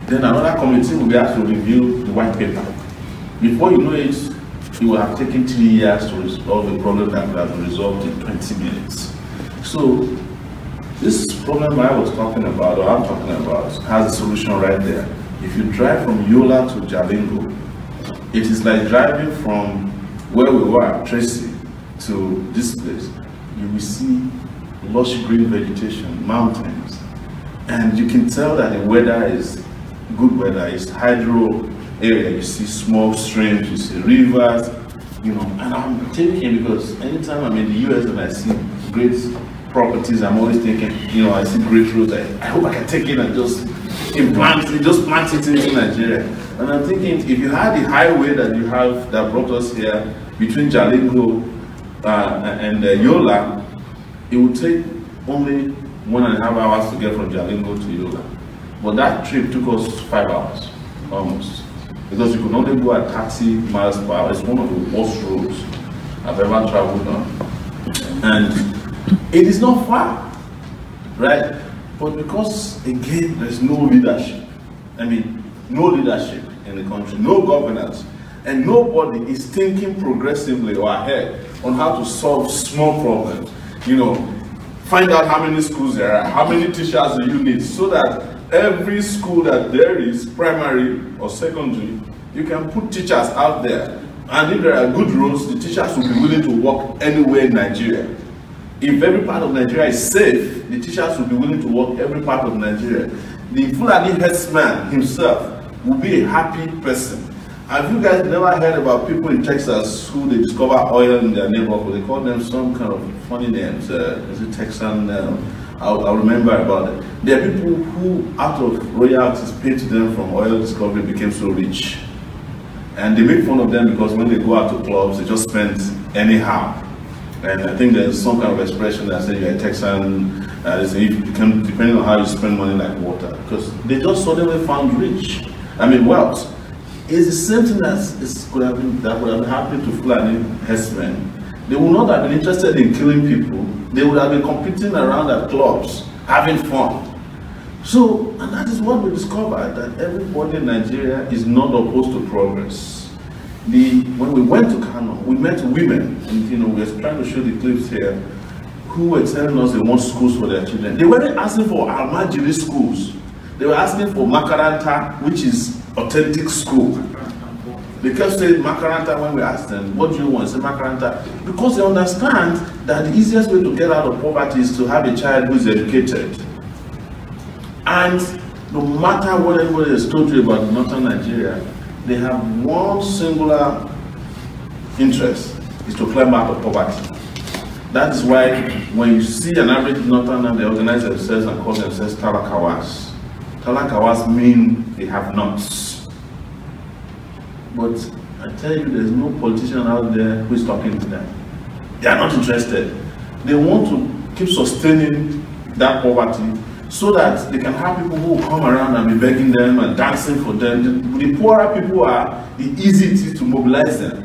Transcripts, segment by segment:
Then another committee will be asked to review the white paper. Before you know it, it will have taken 3 years to resolve a problem that could have been resolved in 20 minutes. So this problem I was talking about, or I'm talking about, has a solution right there. If you drive from Yola to Jalingo, it is like driving from where we were, Tracy, to this place. You will see lush green vegetation, mountains, and you can tell that the weather is good weather. It's hydro area. You see small streams, you see rivers, you know. And I'm thinking, because anytime I'm in the US and I see great properties, I'm always thinking, you know, I see great roads. I hope I can take it and just plant it into Nigeria. And I'm thinking, if you had the highway that you have that brought us here between Jalingo and Yola, it would take only 1.5 hours to get from Jalingo to Yola. But that trip took us 5 hours, almost. Because you could only go at 30 miles per hour. It's one of the worst roads I've ever traveled on. And it is not far, right? But because, again, there's no leadership. I mean, no leadership in the country, no governance, and nobody is thinking progressively or ahead on how to solve small problems. You know, find out how many schools there are, how many teachers do you need, so that every school that there is, primary or secondary, you can put teachers out there. And if there are good roads, the teachers will be willing to work anywhere in Nigeria. If every part of Nigeria is safe, the teachers will be willing to work every part of Nigeria. The Fulani headsman himself will be a happy person. Have you guys never heard about people in Texas who they discover oil in their neighborhood? They call them some kind of funny names. Is it Texan? I'll remember about it. There are people who, out of royalties paid to them from oil discovery, became so rich. And they make fun of them because when they go out to clubs, they just spend anyhow. And I think there's some kind of expression that says you're a Texan, they say you can, depending on how you spend money, like water. Because they just suddenly found wealth. It's the same thing as that would have been happening to Fulani herdsmen. They would not have been interested in killing people. They would have been competing around at clubs, having fun. So, and that is what we discovered, that everybody in Nigeria is not opposed to progress. When we went to Kano, we met women, and you know, we were trying to show the clips here, who were telling us they want schools for their children. They weren't asking for Almajiri schools. They were asking for Makaranta, which is authentic school. They kept saying Makaranta when we asked them, what do you want? Say Makaranta. Because they understand that the easiest way to get out of poverty is to have a child who is educated. And no matter what anybody has told you about northern Nigeria, they have one singular interest, is to climb out of poverty. That is why when you see an average northerner, they organize themselves and call themselves Talakawas. Talakawas mean they have nots. But I tell you, there's no politician out there who is talking to them. They are not interested. They want to keep sustaining that poverty so that they can have people who will come around and be begging them and dancing for them. The poorer people are, the easier it is to mobilize them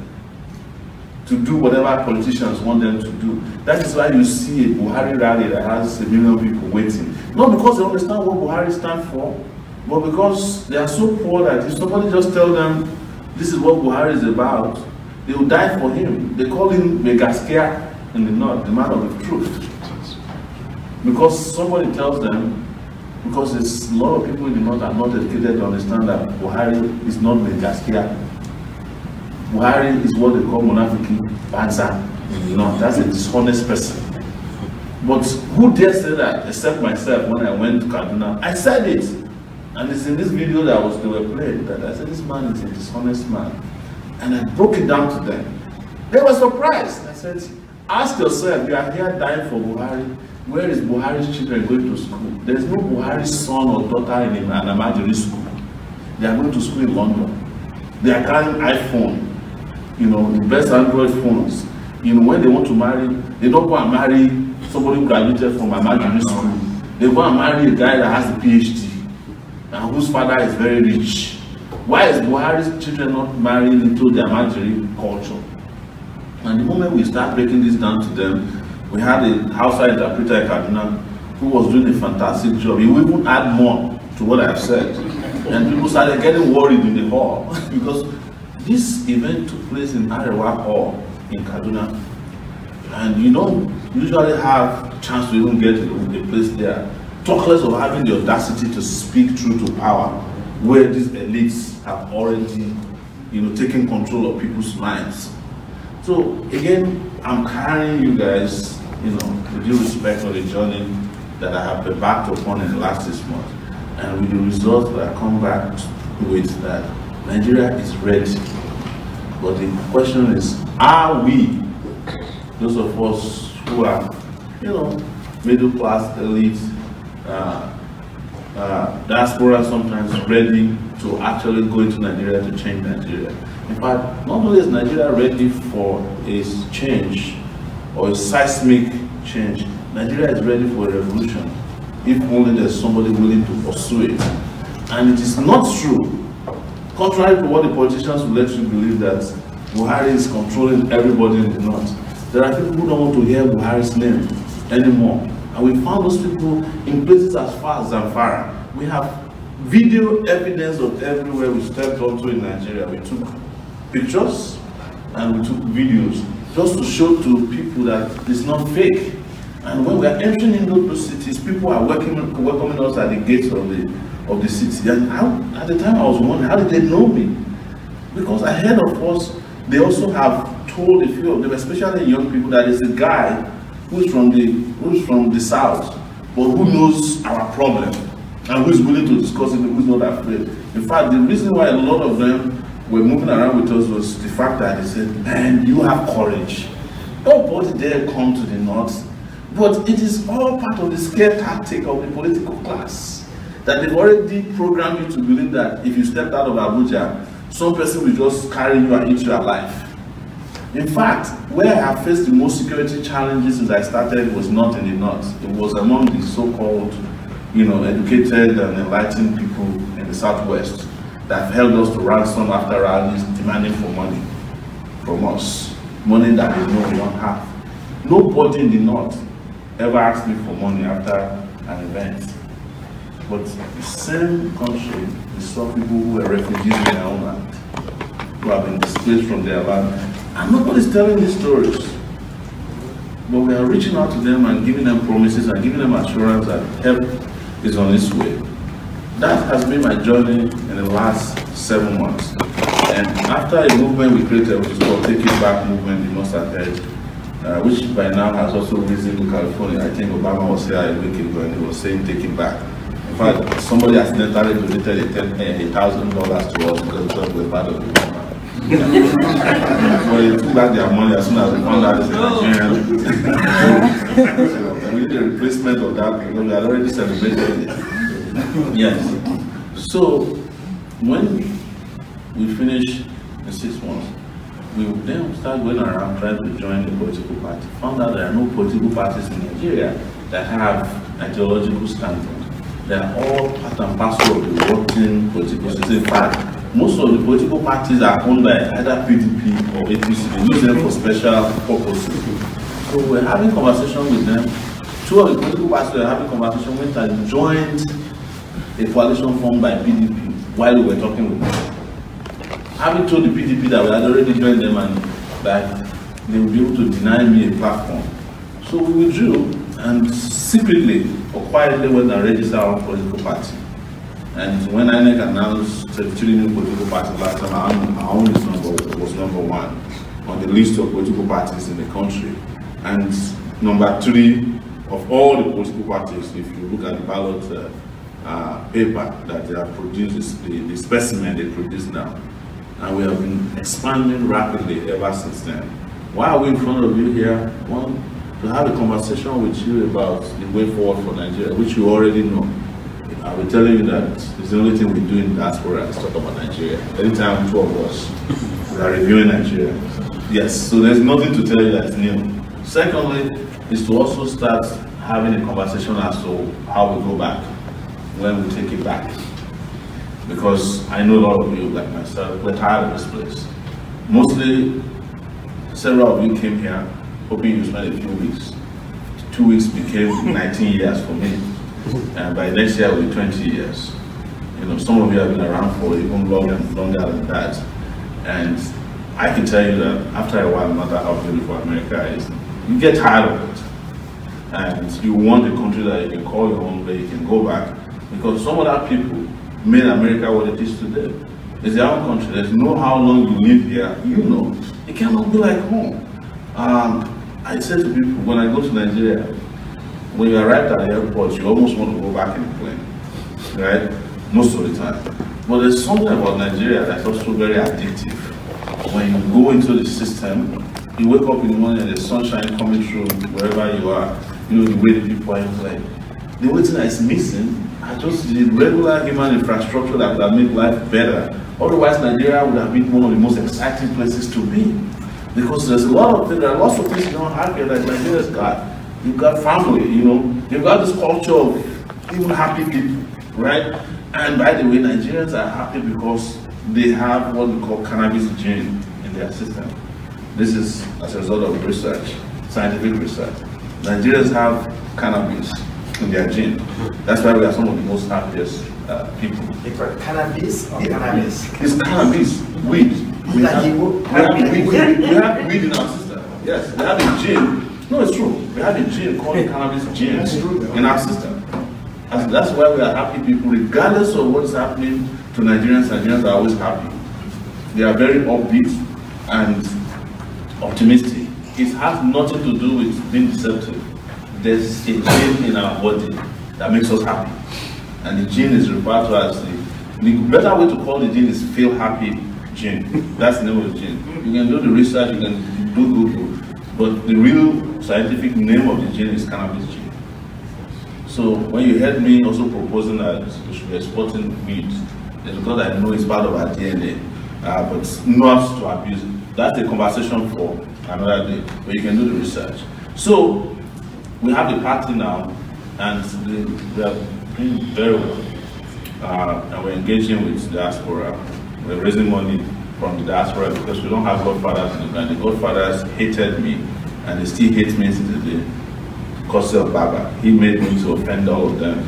to do whatever politicians want them to do. That is why you see a Buhari rally that has 1 million people waiting. Not because they understand what Buhari stands for, but because they are so poor that if somebody just tells them this is what Buhari is about, they will die for him. They call him Megaskia in the north, the man of the truth. Because somebody tells them, because there's a lot of people in the north are not educated to understand that Buhari is not Megaskia. Buhari is what they call Monafiki Banza in the north. That's a dishonest person. But who dare say that except myself when I went to Kaduna? I said it. And it's in this video that they were playing that I said this man is a dishonest man. And I broke it down to them. They were surprised. I said, ask yourself, you are here dying for Buhari. Where is Buhari's children going to school? There is no Buhari's son or daughter in an Amajiri school. They are going to school in London. They are carrying iPhone, you know, the best Android phones. You know, when they want to marry, they don't go and marry somebody who graduated from Amajiri school. They go and marry a guy that has a PhD and whose father is very rich. Why is Buhari's children not marrying into the Amajiri culture? And the moment we start breaking this down to them, we had a Hausa interpreter in Kaduna who was doing a fantastic job. He will even add more to what I have said. And people started getting worried in the hall because this event took place in Arewa Hall in Kaduna. And you don't usually have a chance to even get a place there. Talk less of having the audacity to speak truth to power, where these elites have already, taken control of people's minds. So again, I'm carrying you guys, with due respect for the journey that I have embarked upon in the last 6 months, and with the results that I come back with, that Nigeria is ready. But the question is, are we, those of us who are, middle class elites, diaspora sometimes, ready to actually go into Nigeria to change Nigeria? In fact, not only is Nigeria ready for a change or a seismic change, Nigeria is ready for a revolution, if only there's somebody willing to pursue it. And it is not true, contrary to what the politicians will let you believe, that Buhari is controlling everybody in the north. There are people who don't want to hear Buhari's name anymore. And we found those people in places as far as Zamfara. We have video evidence of everywhere we stepped onto in Nigeria. We took pictures and we took videos just to show to people that it's not fake. And when we are entering into those cities, people are welcoming us at the gates of the city. And at the time I was wondering, how did they know me? Because ahead of us, they also have told a few of them, especially young people, that there's a guy who's from the south, but who knows our problem and who's willing to discuss it, who's not afraid. In fact, the reason why a lot of them were moving around with us was the fact that they said, man, you have courage. Nobody dare come to the north. But it is all part of the scare tactic of the political class, that they've already programmed you to believe that if you stepped out of Abuja, some person will just carry you and eat you alive. In fact, where I have faced the most security challenges since I started was not in the north. It was among the so-called, educated and enlightened people in the southwest that held us to ransom after rallies, demanding for money from us, money that they know we don't have. Nobody in the north ever asked me for money after an event. But the same country, we saw people who were refugees in their own land, who have been displaced from their land. And nobody's telling these stories. But we are reaching out to them and giving them promises and giving them assurance that help is on its way. That has been my journey in the last 7 months. And after a movement we created, which is called Take It Back movement, you must have heard, which by now has also risen to California. I think Obama was here a week ago and he was saying take it back. In fact, somebody accidentally donated $1,000 to us because we're part of the movement. But they took back their money as soon as we found out it's Nigerian. We need a replacement of that because we had already celebrated it. Yes. So when we finished in 6 months, we then started going around trying to join the political party. Found out there are no political parties in Nigeria that have ideological standpoint. They are all part and parcel of the working political system. In fact, most of the political parties are owned by either PDP or APC. They use them for special purposes. So we're having conversation with them. 2 of the political parties were having conversation with and joined a coalition formed by PDP while we were talking with them. Having told the PDP that we had already joined them and that they would be able to deny me a platform. So we withdrew and secretly or quietly went and registered our political party. And when INEC announced 33 new political parties last time, our own number was #1 on the list of political parties in the country. And #3 of all the political parties, if you look at the ballot paper that they have produced, the specimen they produce now. And we have been expanding rapidly ever since then. Why are we in front of you here? One, to have a conversation with you about the way forward for Nigeria, which you already know. I'll be telling you that it's the only thing we do in diaspora is talk about Nigeria. Anytime 2 of us, we are reviewing Nigeria. Yes, so there's nothing to tell you that's new. Secondly, is to also start having a conversation as to how we go back, when we take it back. Because I know a lot of you, like myself, we're tired of this place. Mostly, several of you came here hoping you spend a few weeks. 2 weeks became 19 years for me. And by next year, it will be 20 years. You know, some of you have been around for even longer than that. And I can tell you that after a while, no matter how beautiful America is, you get tired of it. And you want a country that you can call your own, where you can go back. Because some other people made America what it is today. It's their own country. There's no how long you live here, you know, it cannot be like home. I say to people, when I go to Nigeria, when you arrive at the airport, you almost want to go back in the plane, right? Most of the time. But there's something about Nigeria that's also very addictive. When you go into the system, you wake up in the morning and there's sunshine coming through wherever you are. You know, the way the people are like. The only thing that's missing are just the regular human infrastructure that would have made life better. Otherwise, Nigeria would have been one of the most exciting places to be. Because there's a lot of things, there are lots of things you don't have here that Nigeria's got. You've got family, you know, you've got this culture of even happy people, right? And by the way, Nigerians are happy because they have what we call cannabis gene in their system. This is as a result of research, scientific research. Nigerians have cannabis in their gene. That's why we are some of the most happiest people. Cannabis or cannabis? It's cannabis, weed. We have weed in our system. Yes, we have a gene. No, it's true. We have a gene called cannabis gene in our system. And that's why we are happy people, regardless of what's happening to Nigerians. Nigerians are always happy. They are very upbeat and optimistic. It has nothing to do with being deceptive. There's a gene in our body that makes us happy. And the gene is referred to as the better way to call the gene is feel happy gene. That's the name of the gene. You can do the research, you can do Google, but the real scientific name of the gene is cannabis gene. So when you heard me also proposing that we should be exporting weed, it's because I know it's part of our DNA, but not to abuse it. That's a conversation for another day, but you can do the research. So we have the party now, and we are doing very well, and we're engaging with the diaspora. We're raising money from the diaspora because we don't have godfathers in the land. The godfathers hated me, and they still hate me to today. Because of Baba, he made me to offend all of them.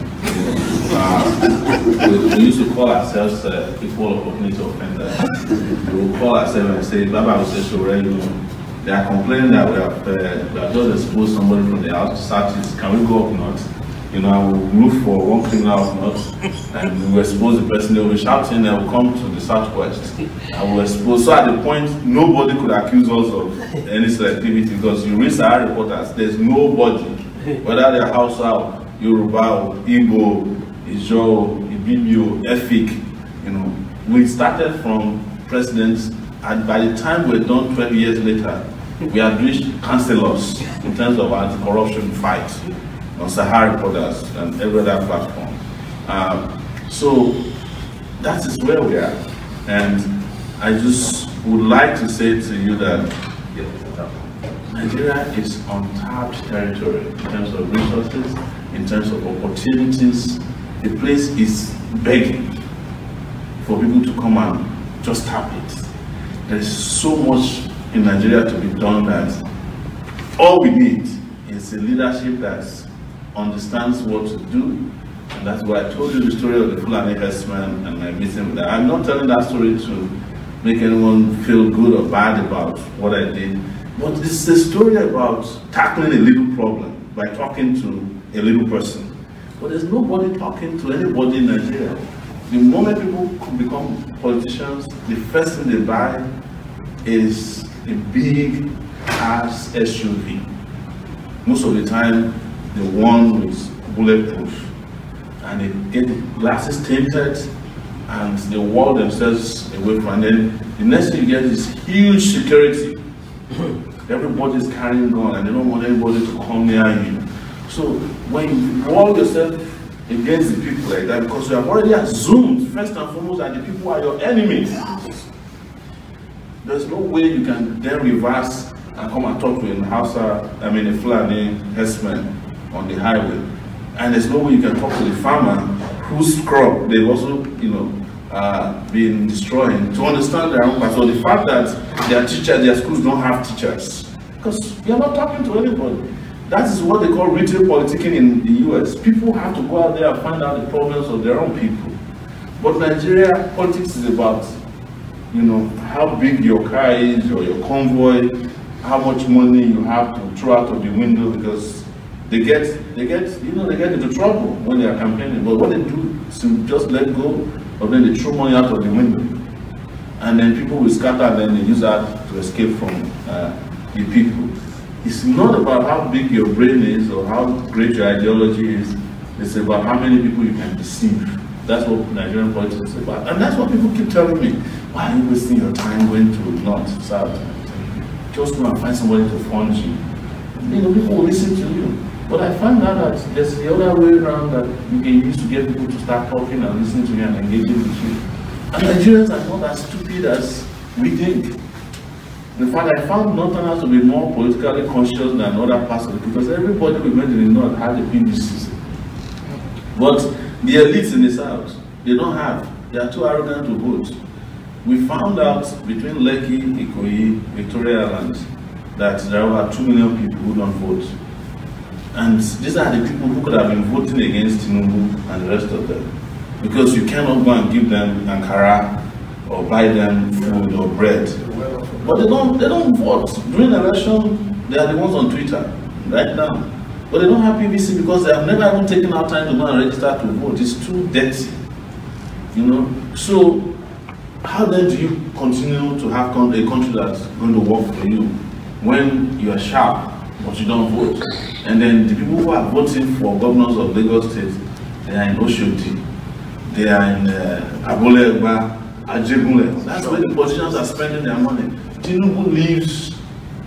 We used to call ourselves equal opportunity offenders. We would call ourselves and say, Baba would say, Sowore, you know, they are complaining that we have just exposed somebody from the southeast. Can we go up north? You know, I will look for one criminal up north, and we will expose the person. They will be shouting, and will come to the southwest. I will expose. So at the point, nobody could accuse us of any selectivity, because you read Sahara reporters, there's nobody, whether they're Hausa, Yoruba, Igbo, Ijo, Ibibio, Efik, you know, we started from presidents, and by the time we're done 12 years later, we had reached councillors in terms of anti-corruption fight on Sahara reporters and every other platform. So that is where we are. And I just would like to say to you that Nigeria is untapped territory in terms of resources, in terms of opportunities. The place is begging for people to come and just tap it. There is so much in Nigeria to be done that all we need is a leadership that understands what to do. And that's why I told you the story of the Fulani herdsman and my meeting with that. I'm not telling that story to make anyone feel good or bad about what I did, but this is a story about tackling a little problem by talking to a little person. But there's nobody talking to anybody in Nigeria. The moment people become politicians, the first thing they buy is a big ass SUV. Most of the time, the one with bulletproof, and they get the glasses tinted, and they wall themselves away from. And then the next thing you get is huge security. Everybody's carrying gun, and they don't want anybody to come near you. So when you wall yourself against the people like that, because you have already assumed first and foremost that the people are your enemies, there's no way you can then reverse and come and talk to a Fulani herdsman on the highway. And there's no way you can talk to the farmer whose crop they've also, been destroying, to understand their own part. So the fact that their teachers, their schools don't have teachers, because you're not talking to anybody. That is what they call retail politicking in the US. People have to go out there and find out the problems of their own people. But Nigeria, politics is about, you know, how big your car is or your convoy, how much money you have to throw out of the window, because they get into trouble when they are campaigning. But what they do is to just let go, or then they throw money out of the window, and then people will scatter, and then they use that to escape from the people. It's not about how big your brain is or how great your ideology is. It's about how many people you can deceive. That's what Nigerian politics is about. And that's what people keep telling me. Why are you wasting your time going to North, South? Just go and find somebody to fund you. You know, people will listen to you. But I found out that there's the other way around, that you can use to get people to start talking and listening to you and engaging with you. And Nigerians are not as stupid as we think. In fact, I found Northerners to be more politically conscious than other parts of it, because everybody we met in the North had a PDC. But the elites in the South, they don't have. They are too arrogant to vote. We found out between Lekki, Ikoyi, Victoria Island, that there are over 2 million people who don't vote. And these are the people who could have been voting against Tinubu and the rest of them. Because you cannot go and give them Ankara or buy them food or bread. But they don't vote. During the election, they are the ones on Twitter right now. But they don't have PVC because they have never even taken out time to go and register to vote. It's too dirty, you know. So how then do you continue to have a country that's going to work for you when you are sharp but you don't vote? And then the people who are voting for governors of Lagos State, they are in Oshodi, they are in Aboleba, Ajegule. That's where the politicians are spending their money. Tinubu lives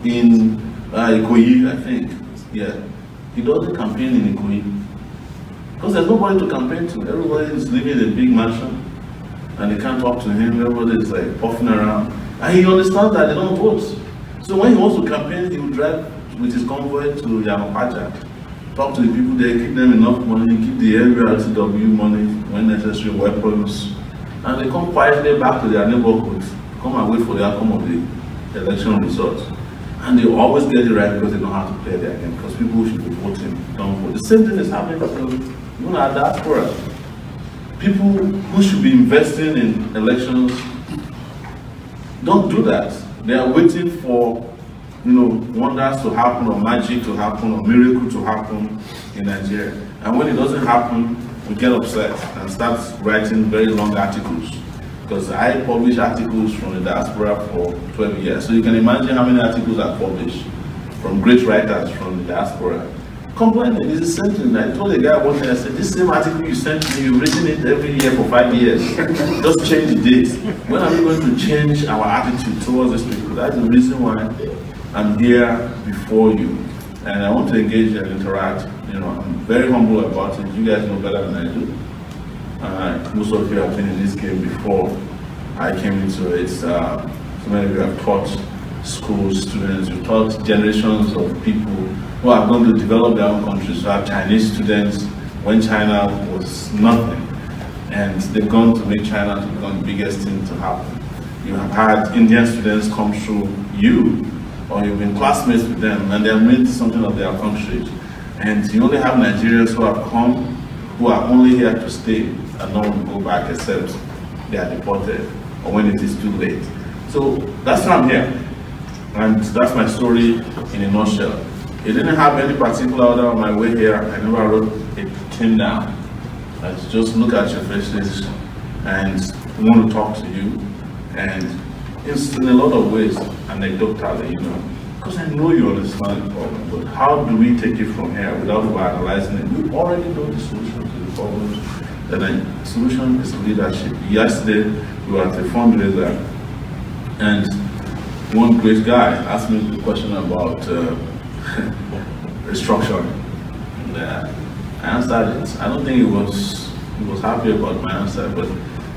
in Ikoyi, I think. Yeah. He doesn't campaign in Ikoyi because there's nobody to campaign to. Everybody is living in a big mansion and they can't talk to him. Everybody is like puffing around, and he understands that they don't vote. So when he wants to campaign, he will drive with his convoy to Yamapacha, talk to the people there, give them enough money, give the LCW money when necessary, weapons, and they come quietly back to their neighborhood, come and wait for the outcome of the election results. And they always get it right because they know how to play their game. Because people who should be voting don't vote. The same thing is happening to even our diaspora. People who should be investing in elections don't do that. They are waiting for, you know, wonders to happen, or magic to happen, or miracle to happen in Nigeria. And when it doesn't happen, we get upset and start writing very long articles. Because I publish articles from the diaspora for 12 years. So you can imagine how many articles I publish from great writers from the diaspora. Complaining is the same thing. I told the guy one day, I said, this same article you sent me, you've written it every year for 5 years. Just change the date. When are we going to change our attitude towards these people? That's the reason why I'm here before you. And I want to engage and interact. You know, I'm very humble about it. You guys know better than I do. Most of you have been in this game before I came into it. So many of you have taught school students, you've taught generations of people who are going to develop their own countries. So I have Chinese students when China was nothing, and they've gone to make China to become the biggest thing to happen. You have had Indian students come through you, or you've been classmates with them, and they have made something of their country. And you only have Nigerians who have come, who are only here to stay and not want to go back except they are deported or when it is too late. So that's why I'm here. And that's my story in a nutshell. It didn't have any particular order on my way here. I never wrote a thing down. I just look at your faces and want to talk to you. And it's in a lot of ways anecdotally, you know, because I know you understand the problem. But how do we take it from here without overanalyzing it? We already know the solution to the problem. The solution is leadership. Yesterday, we were at a fundraiser, and one great guy asked me the question about restructuring. And I answered it. I don't think he was happy about my answer, but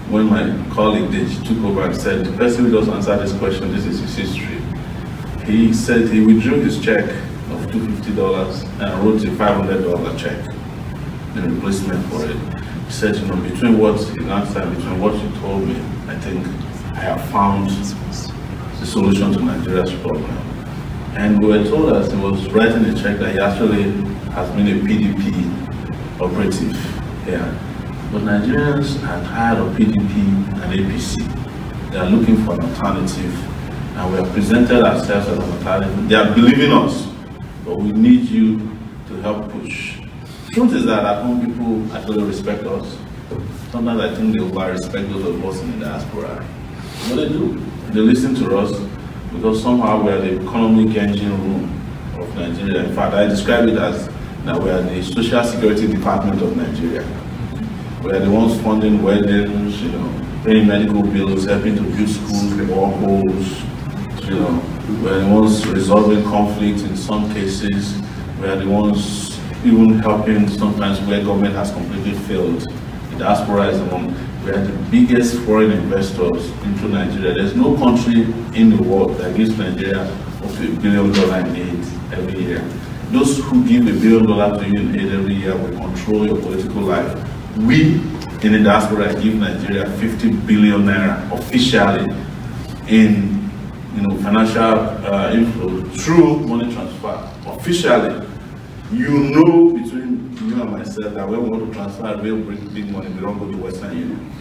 when my colleague did, she took over and said, the person who does answer this question, this is his history. He said he withdrew his check of $250 and wrote a $500 check in replacement for it. He said, you know, between what you answered and between what you told me, I think I have found the solution to Nigeria's problem. And we were told as he was writing a check that he actually has been a PDP operative here. But Nigerians are tired of PDP and APC. They are looking for an alternative, and we have presented ourselves as an alternative. They are believing us, but we need you to help push. Truth is that at home people actually respect us. Sometimes I think they over-respect those of us in the diaspora. But they do. They listen to us because somehow we are the economic engine room of Nigeria. In fact, I describe it as that we are the social security department of Nigeria. We are the ones funding weddings, paying medical bills, helping to build schools, boreholes, we are the ones resolving conflicts in some cases. We are the ones even helping sometimes where government has completely failed. The diaspora is among. We are the biggest foreign investors into Nigeria. There's no country in the world that gives Nigeria up to $1 billion in aid every year. Those who give $1 billion to you in aid every year will control your political life. We in the diaspora give Nigeria 50 billion naira officially in financial inflow through money transfer. Officially, between you and myself that when we want to transfer real big money, we don't go to Western Union.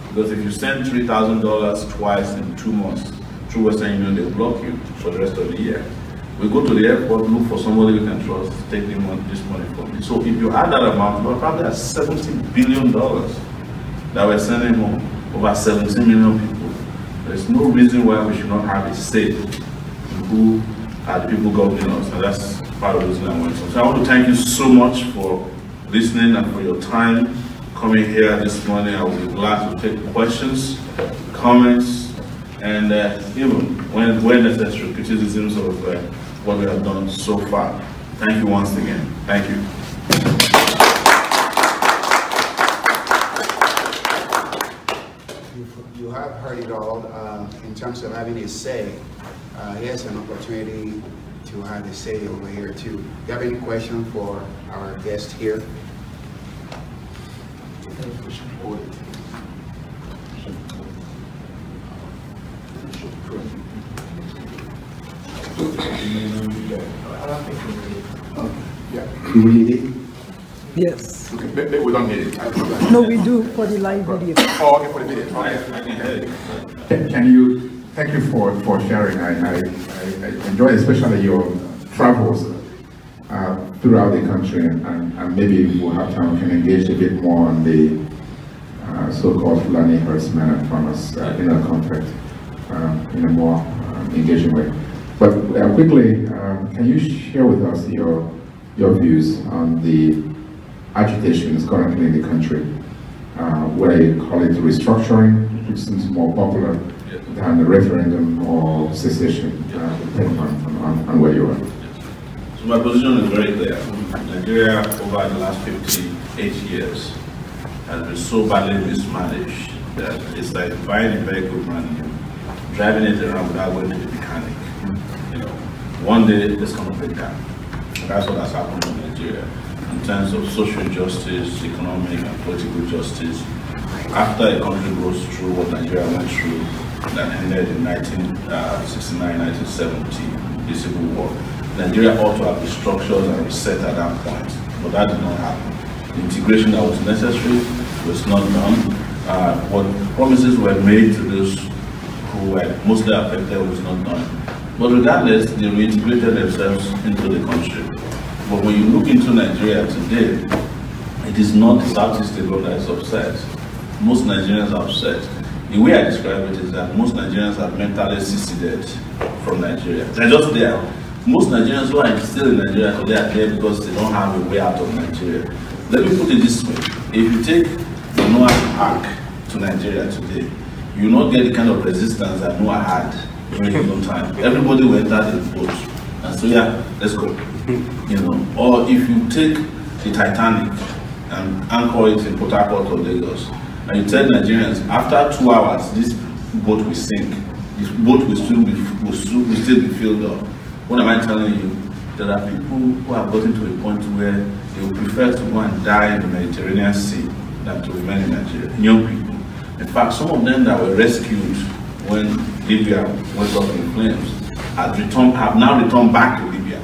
Because if you send $3,000 twice in 2 months through Western Union, they block you for the rest of the year. We go to the airport, look for somebody we can trust, take this money from me. So if you add that amount, we're probably at $70 billion that we're sending home, over 17 million people. There's no reason why we should not have a say in who are the people governing us, and that's part of the reason I want to. So I want to thank you so much for listening and for your time coming here this morning. I will be glad to take questions, comments, and even when necessary, criticisms of what we have done so far. Thank you once again. Thank you. You have heard it all in terms of having a say. Here's an opportunity to have a say over here too. Do you have any question for our guest here? Do we need it? Yes. Okay, we don't need it. No, we do for the live video. Oh, okay, for the video. Okay. Thank you for sharing. I enjoy especially your travels throughout the country, and maybe we'll have time we can engage a bit more on the so-called Fulani herdsmen and farmers in a conflict in a more engaging way. But quickly, can you share with us your views on the agitations currently in the country, whether you call it restructuring, which seems more popular than the referendum, or secession, depending on where you are? So my position is very clear. Nigeria, over the last 58 years, has been so badly mismanaged that it's like buying a vehicle brand new, driving it around without going to the mechanic. One day it's going to break down. And that's what has happened in Nigeria in terms of social justice, economic and political justice. After a country goes through what Nigeria went through, that ended in 1969, 1970, the Civil War, Nigeria ought to have restructured and reset at that point, but that did not happen. The integration that was necessary was not done. What promises were made to those who were mostly affected was not done. But regardless, they reintegrated themselves into the country. But when you look into Nigeria today, it is not the Southeast alone that is upset. Most Nigerians are upset. The way I describe it is that most Nigerians have mentally seceded from Nigeria. They're just there. Most Nigerians who are still in Nigeria today are there because they don't have a way out of Nigeria. Let me put it this way. If you take the Noah Ark to Nigeria today, you will not get the kind of resistance that Noah had during his own time. Everybody will enter the boat and so yeah, let's go. Or if you take the Titanic and anchor it in Port Harcourt or Lagos, and you tell Nigerians after 2 hours this boat will sink, this boat will still be filled up. What am I telling you? There are people who have gotten to a point where they would prefer to go and die in the Mediterranean Sea than to remain in Nigeria. Young people. In fact, some of them that were rescued when Libya went up in flames have now returned back to Libya.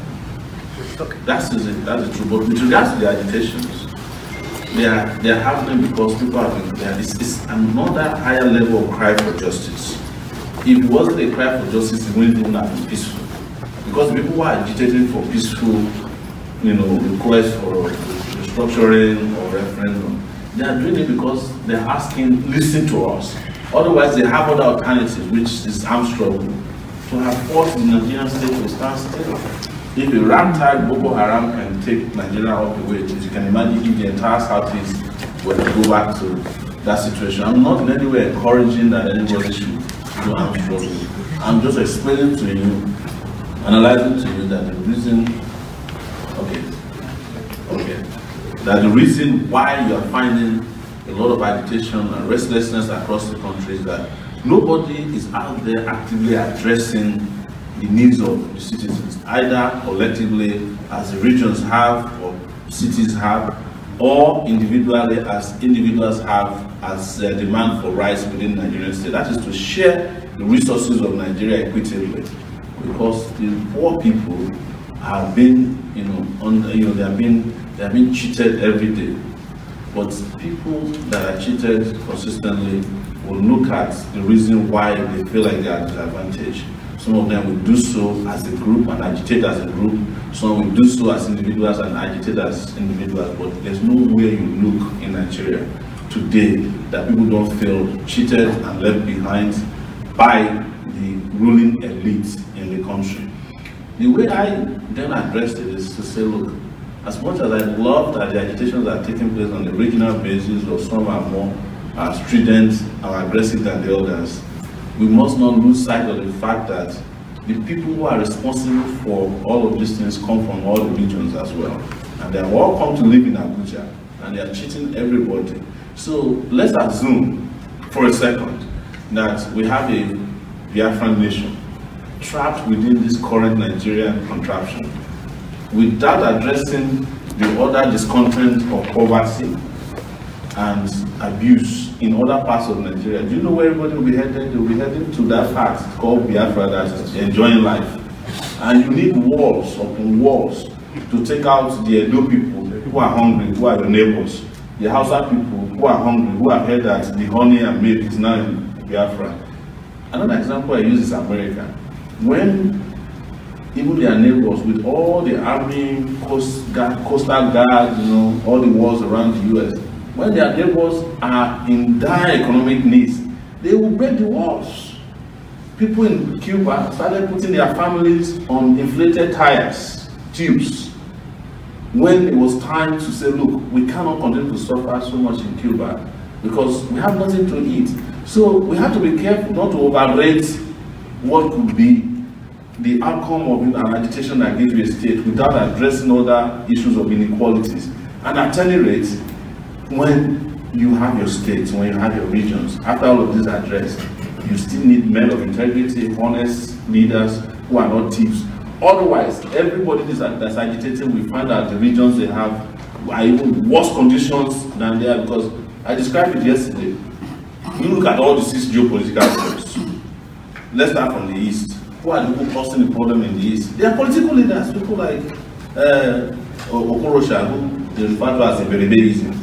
Okay. That's the truth. But with regards to the agitations, they are happening because people have been there. It's another higher level of cry for justice. If it wasn't a cry for justice, it wouldn't even have been peaceful. Because the people who are agitating for peaceful, requests for restructuring or referendum, they are doing it because they're asking, listen to us. Otherwise, they have other alternatives, which is armed struggle, to have forced the Nigerian state to stand still. If a ragtag Boko Haram can take Nigeria off the way, you can imagine if the entire Southeast were to go back to that situation. I'm not in any way encouraging that anybody should do armed struggle. I'm just explaining to you, analyzing to you that the reason, that the reason why you are finding a lot of agitation and restlessness across the country is that nobody is out there actively addressing the needs of the citizens, either collectively as the regions have or cities have, or individually as individuals have as a demand for rights within the Nigerian state. That is to share the resources of Nigeria equitably, because the poor people have been, they have been cheated every day. But people that are cheated consistently will look at the reason why they feel like they are disadvantaged. Some of them will do so as a group and agitate as a group. Some will do so as individuals and agitate as individuals. But there's nowhere you look in Nigeria today that people don't feel cheated and left behind by the ruling elite in the country. The way I then addressed it is to say, look, as much as I love that the agitations are taking place on a regional basis, or some are more strident or aggressive than the others, we must not lose sight of the fact that the people who are responsible for all of these things come from all the regions as well. And they have all come to live in Abuja, and they are cheating everybody. So let's assume for a second that we have a Biafran nation trapped within this current Nigerian contraption, without addressing the other discontent of poverty and abuse in other parts of Nigeria. Do you know where everybody will be headed? They will be heading to that part called Biafra, that is enjoying life. And you need walls upon walls to take out the Edo people who are hungry, who are your neighbors. The Hausa people who are hungry, who have heard that the honey and milk is now in Biafra. Another example I use is America. When even their neighbors, with all the army, coastal guard, all the wars around the US, when their neighbors are in dire economic needs, they will break the walls. People in Cuba started putting their families on inflated tubes, when it was time to say, look, we cannot continue to suffer so much in Cuba because we have nothing to eat. So we have to be careful not to overrate what could be the outcome of an agitation that gives you a state without addressing other issues of inequalities. And at any rate, when you have your states, when you have your regions, after all of this addressed, you still need men of integrity, honest leaders who are not thieves. Otherwise, everybody that's agitating will find that the regions they have are even worse conditions than they are, because I described it yesterday. You look at all the 6 geopolitical zones. Let's start from the east. Who are the people causing the problem in the east? They are political leaders, people like Okorosha, who they refer to as a Bereberism.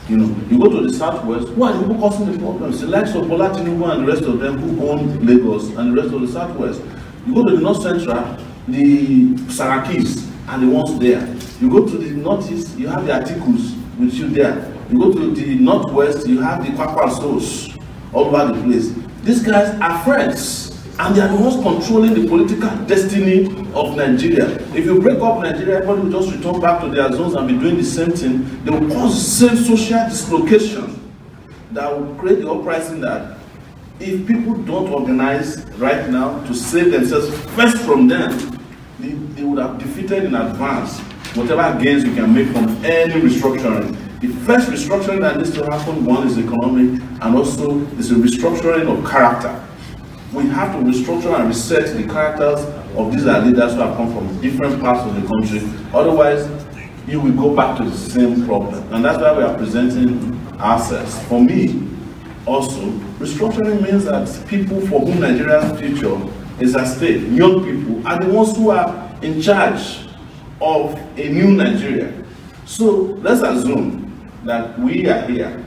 You go to the southwest, who are the people causing the problems? The likes of Bola Tinubu and the rest of them who own Lagos and the rest of the southwest. You go to the north central, the Sarakis are the ones there. You go to the northeast, you have the Atikus with you there. You go to the northwest, you have the Kwakwasos all over the place. These guys are friends, and they are the ones controlling the political destiny of Nigeria. If you break up Nigeria, everybody will just return back to their zones and be doing the same thing. They will cause the same social dislocation that will create the uprising that if people don't organize right now to save themselves first from them, they would have defeated in advance whatever gains we can make from any restructuring. The first restructuring that needs to happen, one is economic, and also is a restructuring of character. We have to restructure and reset the characters of these leaders who have come from different parts of the country. Otherwise, you will go back to the same problem. And that's why we are presenting ourselves. For me, also, restructuring means that people for whom Nigeria's future is at stake, young people, are the ones who are in charge of a new Nigeria. So let's assume that we are here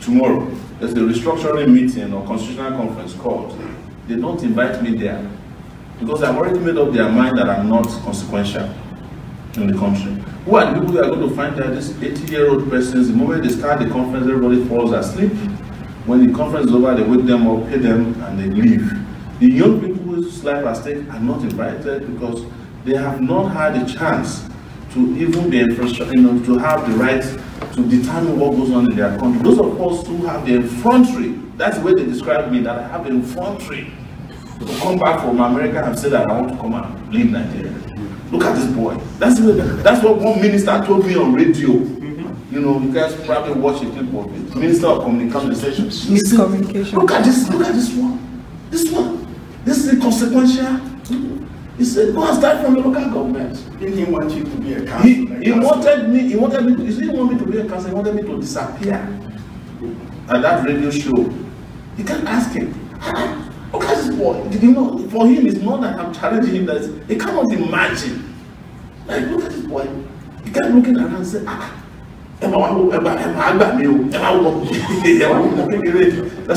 tomorrow, there's a restructuring meeting or constitutional conference called, they don't invite me there because I've already made up their mind that I'm not consequential in the country. Who are the people that are going to find that this 80-year-old persons, the moment they start the conference, everybody falls asleep. When the conference is over, they wake them up, pay them, and they leave. The young people whose life at stake are not invited because they have not had a chance to even be to have the right to determine what goes on in their country. Those of us who have the effrontery, that's the way they describe me, that I have the effrontery to come back from America and say that I want to come and leave Nigeria. Look at this boy. That's what one minister told me on radio. You know, you guys probably watch a clip of it. Minister of Communication. Miscommunication. Look at this one. This one. This is consequential. He said, go and start from the local government. Didn't he want you to be a councillor? He wanted me to, he didn't want me to be a councillor, he wanted me to disappear at that radio show. You can ask him, look at this boy. Did you know, for him, it's not that I'm challenging him, that he cannot imagine. Like, look at this boy. He kept looking around and said, that's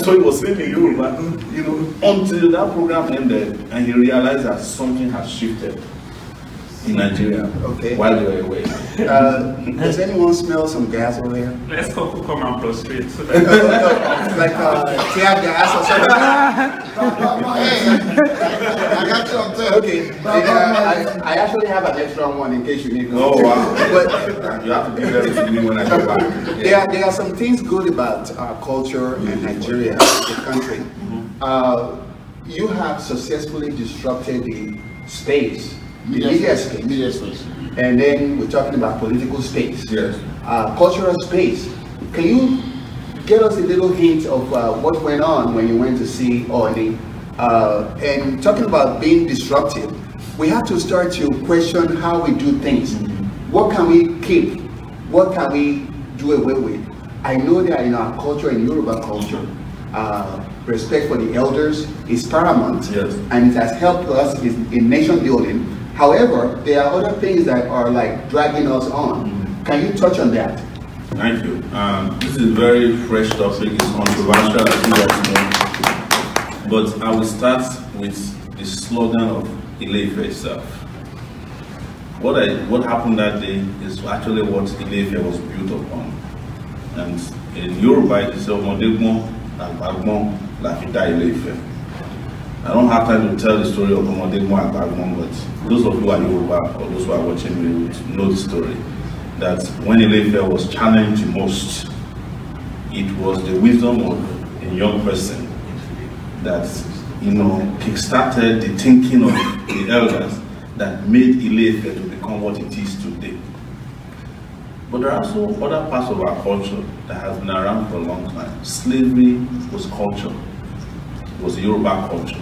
what he was saying in Yoruba, you know, until that program ended and he realized that something has shifted in Nigeria. Okay. While they were away. Does anyone smell some gas over here? Let's come and prostrate so that Like tear gas or something? I got something. Okay. I actually have an extra one in case you need one. Oh wow. But you have to give them to me when I go back. there are some things good about our culture and Nigeria, the country. You have successfully disrupted the space, the media space. And then we're talking about political space. Yes. Cultural space. Can you get us a little hint of what went on when you went to see Oni? And talking about being disruptive, we have to start to question how we do things. What can we keep? What can we do away with? I know that in our culture, in Yoruba culture, respect for the elders is paramount, yes, and it has helped us in nation building. However, there are other things that are like dragging us on. Can you touch on that? Thank you. This is a very fresh topic. It's controversial, as you guys know. But I will start with the slogan of Ile-Ife itself. What happened that day is actually what Ile-Ife was built upon. And in Yoruba, it is Omodegmo and Agbon Lafita Ile-Ife. I don't have time to tell the story of Omodegmo and Agbon, but those of you who are Yoruba or those who are watching me would know the story. That when Ile-Ife was challenged most, it was the wisdom of a young person that, you know, kickstarted the thinking of the elders that made Ile-Ife to become what it is today. But there are also other parts of our culture that has been around for a long time. Slavery was culture. It was Yoruba culture.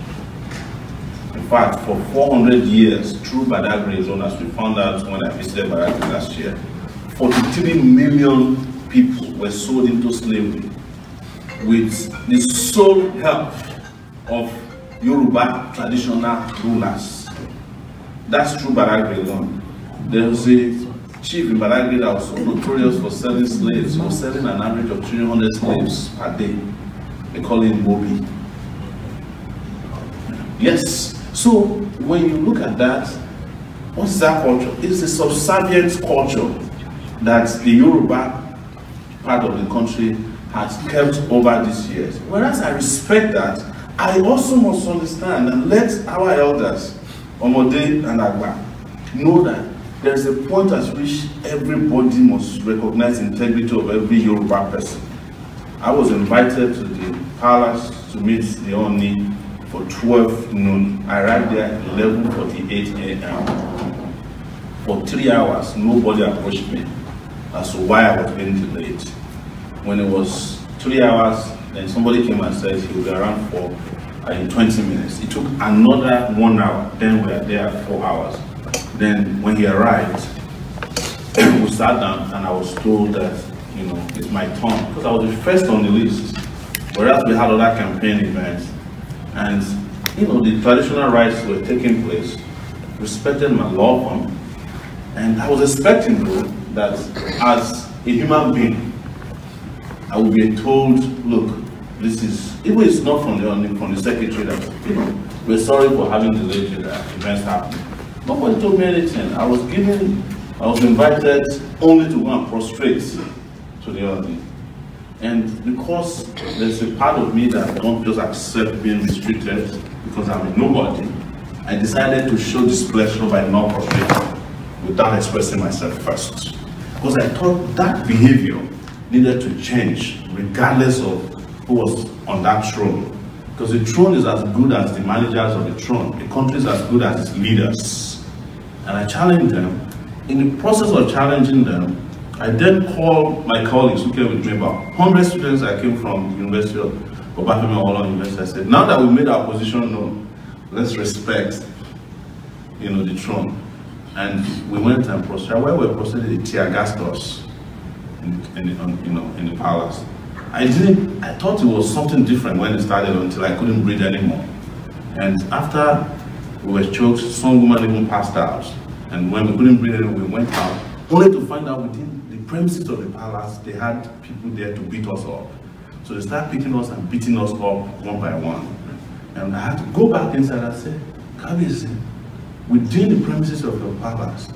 In fact, for 400 years, through Badagry zone, as we found out when I visited Badagry last year, 43 million people were sold into slavery with the sole help of Yoruba traditional rulers. That's true Badagry alone. There was a chief in Badagry that was so notorious for selling slaves. He was selling an average of 300 slaves per day. They call him Moby. Yes. So when you look at that, what is that culture? It's a subservient culture that the Yoruba part of the country has kept over these years. Whereas I respect that, I also must understand and let our elders, Omode and Agba, know that there's a point at which everybody must recognize the integrity of every Yoruba person. I was invited to the palace to meet the Oni for 12 noon. I arrived there at 11:48 a.m. For 3 hours, nobody approached me as to why I was being delayed. When it was 3 hours, then somebody came and said he will be around in 20 minutes. It took another 1 hour, then we were there 4 hours. Then when he arrived, we sat down and I was told that, you know, it's my turn, because I was the first on the list, whereas we had other campaign events. And, you know, the traditional rites were taking place, respected my loved one, and I was expecting, though, that as a human being, I will be told, look, this is, even it's not from the secretary that, you know, we're sorry for having delayed the events happening. Nobody told me anything. I was invited only to go and prostrate to the order. And because there's a part of me that don't just accept being mistreated because I'm a nobody, I decided to show displeasure by not prostrating without expressing myself first. Because I thought that behavior needed to change regardless of who was on that throne. Because the throne is as good as the managers of the throne. The country is as good as its leaders. And I challenged them. In the process of challenging them, I then called my colleagues who came with me, about 100 students that came from the University of Obafemi Awolowo University. I said, now that we made our position known, let's respect, you know, the throne. And we went and prostrated. Where we were prostrated, they tear gassed us in the palace. I thought it was something different when it started until I couldn't breathe anymore. And after we were choked, some woman even passed out. And when we couldn't breathe anymore, we went out, only to find out within the premises of the palace, they had people there to beat us up. So they started picking us and beating us up one by one. And I had to go back inside and say, Kabisi, within the premises of your palace,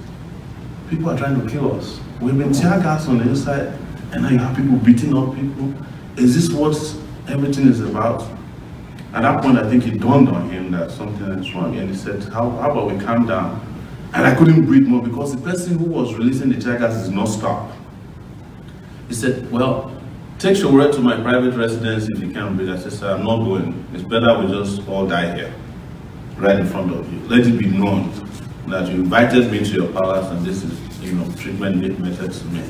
people are trying to kill us. We've been tear gas on the inside, and now you have people beating up people. Is this what everything is about? At that point, I think it dawned on him that something is wrong, and he said, how about we calm down? And I couldn't breathe more because the person who was releasing the tear gas did not stop. He said, well, take Sowore to my private residence if you can't breathe. I said, sir, I'm not going. It's better we just all die here, right in front of you. Let it be known that you invited me to your palace and this is, you know, treatment methods to me.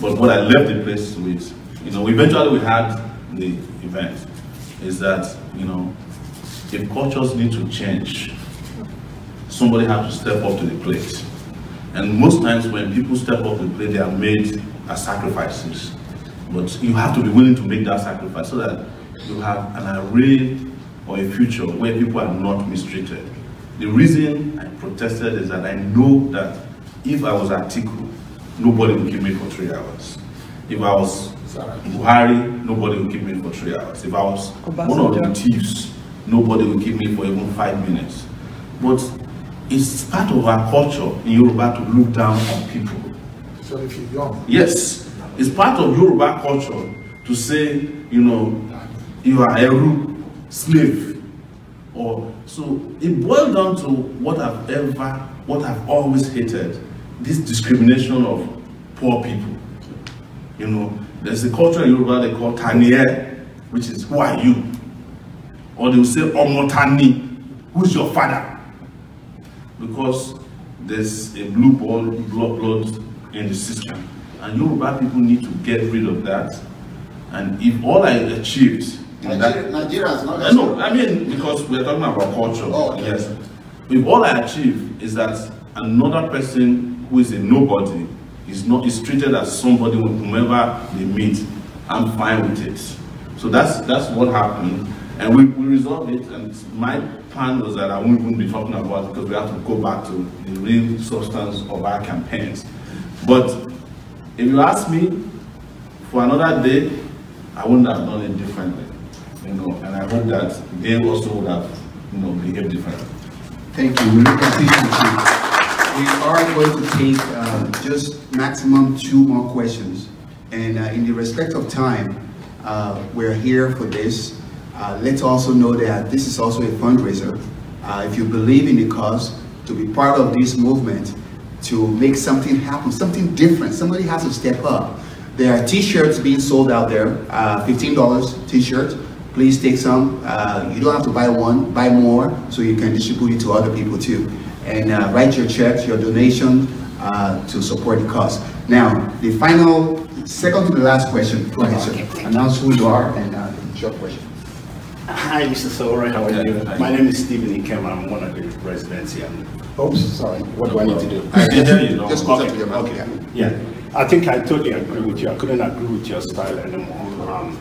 But what I left the place with, you know, eventually we had the event, is that, you know, if cultures need to change, somebody has to step up to the plate. And most times when people step up to the plate, they are made as sacrifices. But you have to be willing to make that sacrifice so that you have an array or a future where people are not mistreated. The reason I protested is that I know that if I was Atiku, nobody would keep me for 3 hours. If I was Buhari, nobody would keep me for 3 hours. If I was one of the thieves, nobody would keep me for even 5 minutes. But it's part of our culture in Yoruba to look down on people. So if you're young. Yes, it's part of Yoruba culture to say, you know, you are a slave. Or so it boils down to what I've always hated, this discrimination of poor people. You know, there's a culture in Yoruba they call Taniye, which is who are you? Or they will say Omotani, who's your father? Because there's a blue blood in the system. And Yoruba people need to get rid of that. And if all I achieved Nigeria is not. No, I mean, because we're talking about culture. Oh, okay. Yes. If all I achieve is that another person who is a nobody is treated as somebody with whomever they meet, I'm fine with it. So that's what happened. And we resolved it, and my plan was that I wouldn't even be talking about it because we have to go back to the real substance of our campaigns. But if you ask me for another day, I wouldn't have done it differently. You know, and I hope that they also would have, you know, behaved differently. Thank you. We will continue to. We are going to take just maximum 2 more questions, and in the respect of time, we're here for this. Let's also know that this is also a fundraiser. If you believe in the cause, to be part of this movement, to make something happen, something different, somebody has to step up. There are t-shirts being sold out there, $15 t-shirts. Please take some. You don't have to buy one, buy more, so you can distribute it to other people too. And write your checks, your donation to support the cause. Now, the final, second to the last question. Go ahead, sir. Announce who you are and short question. Hi, Mr. Sowore, how are you? My name is Stephen Ikem. I'm one of the residents here. Oops, sorry. What do I need to do? I can hear you. Just go to your mouth. Okay. Yeah. I think I totally agree with you. I couldn't agree with your style anymore.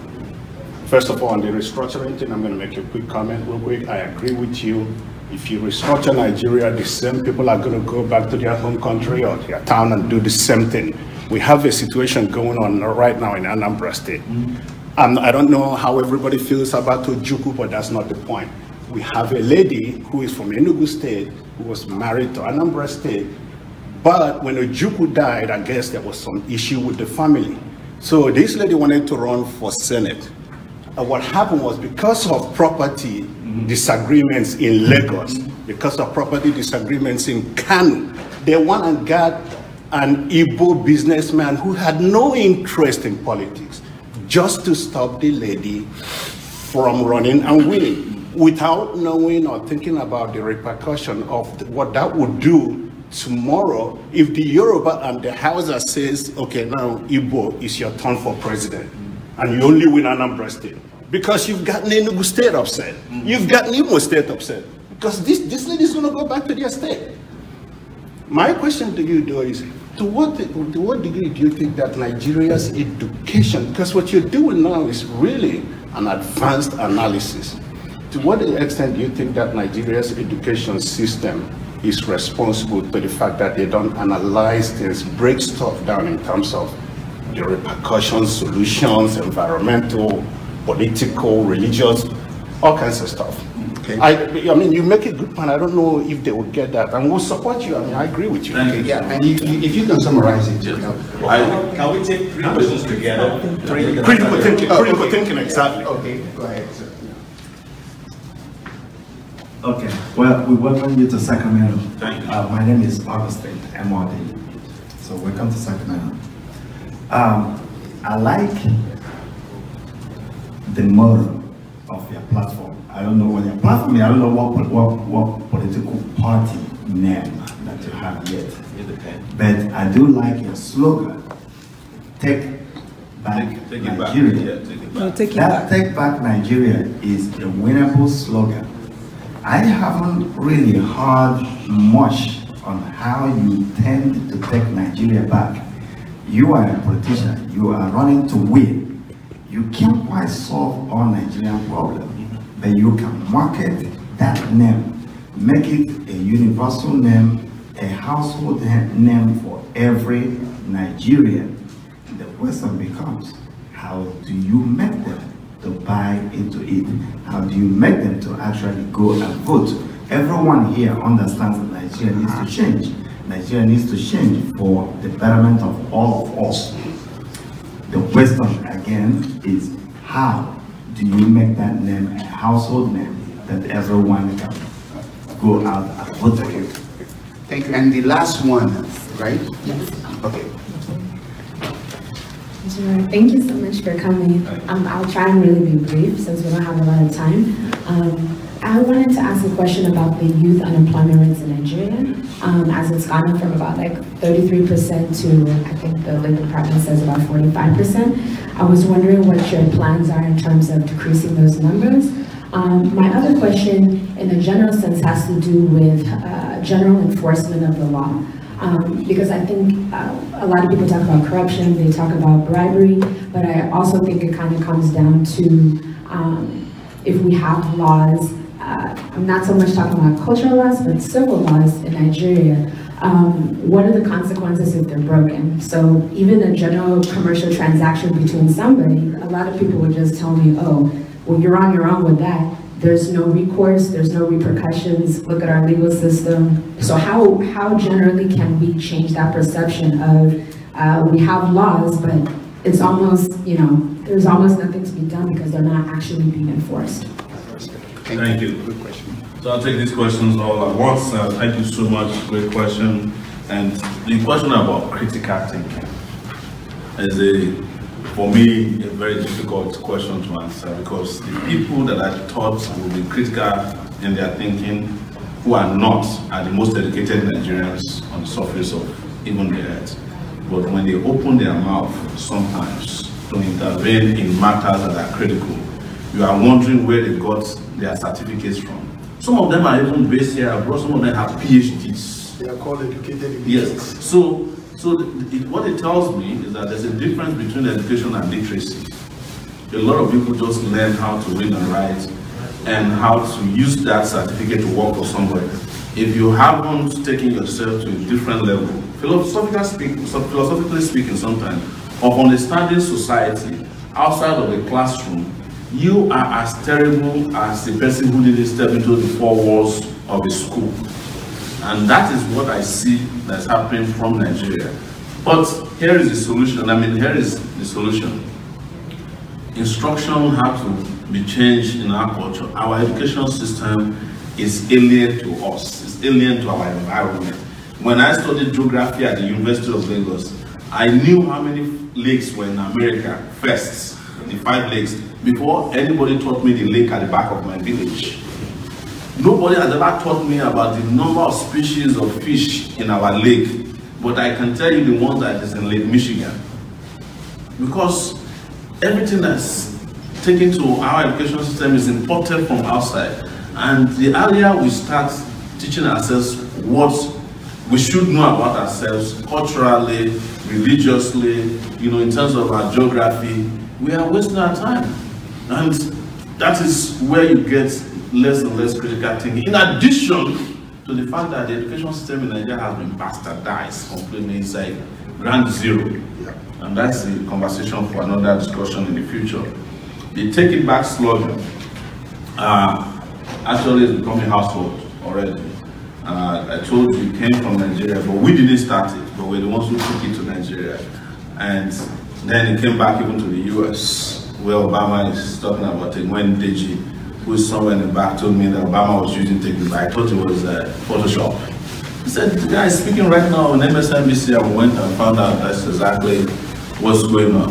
First of all, on the restructuring thing, I'm going to make a quick comment real quick. I agree with you. If you restructure Nigeria, the same people are going to go back to their home country or their town and do the same thing. We have a situation going on right now in Anambra State. I don't know how everybody feels about Ojukwu, but that's not the point. We have a lady who is from Enugu State who was married to Anambra State, but when Ojukwu died, I guess there was some issue with the family. So this lady wanted to run for Senate. And what happened was, because of property disagreements in Lagos, because of property disagreements in Kano, they went and got an Igbo businessman who had no interest in politics, just to stop the lady from running and winning, without knowing or thinking about the repercussion of what that would do tomorrow if the Yoruba and the Hausa says, okay, now Igbo, is your turn for president, and you only win Anambra State. Because you've gotten Enugu State upset. You've gotten Imo State upset. Because this lady is going to go back to their state. My question to you, though, is to what degree do you think that Nigeria's education, because what you're doing now is really an advanced analysis, to what extent do you think that Nigeria's education system is responsible for the fact that they don't analyze things, break stuff down in terms of the repercussions, solutions, environmental, political, religious, all kinds of stuff? Okay. I mean, you make a good point. I don't know if they will get that, and we'll support you. I mean, I agree with you. Okay, yeah, and if you can summarize it. Can we take 3 questions together? Critical thinking, exactly. Okay, go ahead, sir. Okay, well, we welcome you to Sacramento. Thank you. My name is Augustine M.R.D. So welcome to Sacramento. I like the motto of your platform. I don't know what your platform is. I don't know what political party name that you have yet. But I do like your slogan, Take Back Nigeria. Take Back Nigeria is a winnable slogan. I haven't really heard much on how you tend to take Nigeria back. You are a politician. You are running to win. You can't quite solve all Nigerian problems, but you can market that name, make it a universal name, a household name for every Nigerian. The question becomes, how do you make them to buy into it? How do you make them to actually go and vote? Everyone here understands that Nigeria needs to change. Nigeria needs to change for the betterment of all of us. The question again is, how do you make that name a household name that everyone can go out and vote for you? Thank you. And the last one, right? Yes. Okay. Sure. Thank you so much for coming. I'll try and really be brief since we don't have a lot of time. I wanted to ask a question about the youth unemployment rates in Nigeria, as it's gone up from about like 33% to, I think the Labor Department says about 45%. I was wondering what your plans are in terms of decreasing those numbers. My other question, in a general sense, has to do with general enforcement of the law. Because I think a lot of people talk about corruption, they talk about bribery, but I also think it kind of comes down to if we have laws, I'm not so much talking about cultural laws, but civil laws in Nigeria, what are the consequences if they're broken? So even a general commercial transaction between somebody, a lot of people would just tell me, oh, well, you're on your own with that. There's no recourse, there's no repercussions, look at our legal system. So how generally can we change that perception of we have laws, but it's almost, you know, there's almost nothing to be done because they're not actually being enforced. Thank you. Good question. So I'll take these questions all at once. Thank you so much. Great question. And the question about critical thinking is for me, a very difficult question to answer, because the people that I thought would be critical in their thinking, who are not, are the most educated Nigerians on the surface of even the earth. But when they open their mouth sometimes to intervene in matters that are critical, you are wondering where they got their certificates from. Some of them are even based here abroad, some of them have PhDs. They are called educated. Yes. So what it tells me is that there's a difference between education and literacy. A lot of people just learn how to read and write and how to use that certificate to work for somebody. If you haven't taken yourself to a different level, philosophically speaking sometimes, of understanding society outside of the classroom, you are as terrible as the person who didn't step into the four walls of a school. And that is what I see that's happening from Nigeria. But here is the solution. Here is the solution. Instruction has to be changed in our culture. Our education system is alien to us. It's alien to our environment. When I studied geography at the University of Lagos, I knew how many lakes were in America first, the 5 lakes, before anybody taught me the lake at the back of my village. Nobody has ever taught me about the number of species of fish in our lake, but I can tell you the one that is in Lake Michigan. Because everything that's taken to our education system is imported from outside. And the earlier we start teaching ourselves what we should know about ourselves culturally, religiously, in terms of our geography, we are wasting our time. And that is where you get less and less critical thinking. In addition to the fact that the education system in Nigeria has been bastardized completely, it's like ground zero. And that's the conversation for another discussion in the future. The Take It Back slogan actually is becoming household already. I told you it came from Nigeria, but we didn't start it, but we're the ones who took it to Nigeria. And then it came back even to the US, where Obama is talking about it. When Deji, who is somewhere in the back, told me that Obama was using Take It Back, I thought it was Photoshop. He said, the guy is speaking right now on MSNBC. I went and found out that's exactly what's going on.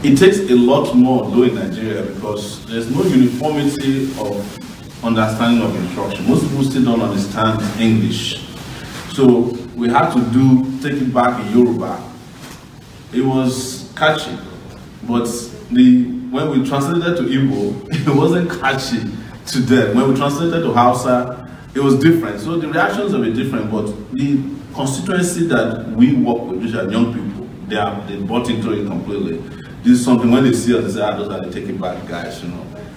It takes a lot more though in Nigeria because there's no uniformity of understanding of instruction. Most people still don't understand English. So we had to Take It Back in Yoruba. It was catchy, but when we translated to Igbo, it wasn't catchy to them. When we translated to Hausa, it was different. So the reactions are a bit different, but the constituency that we work with, which are young people, they bought into it completely. This is something when they see us, they say, those are the Take It Back guys,